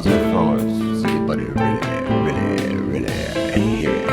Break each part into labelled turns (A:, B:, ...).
A: clouds and funnels. See, but it really hear it.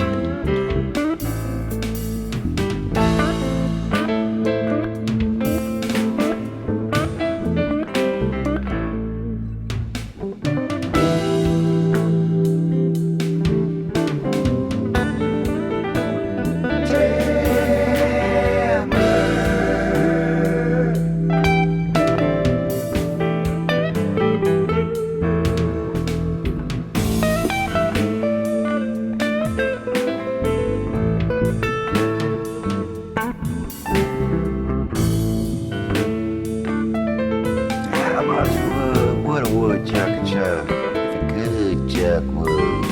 A: What a woodchuck chuck. It's a good chuck wood.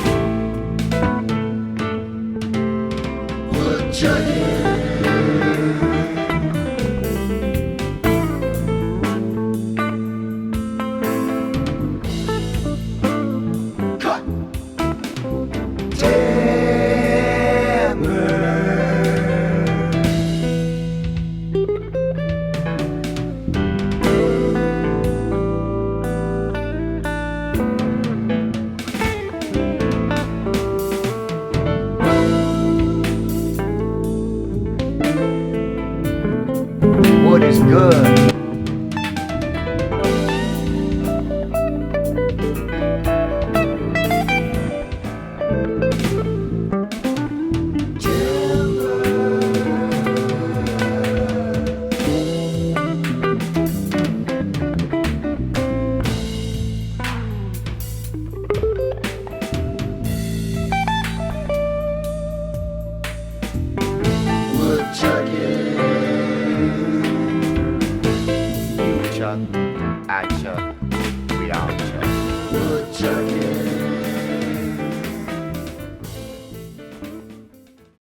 A: Woodchuck. Cut. Wood is good. Woodchuck, I chuck.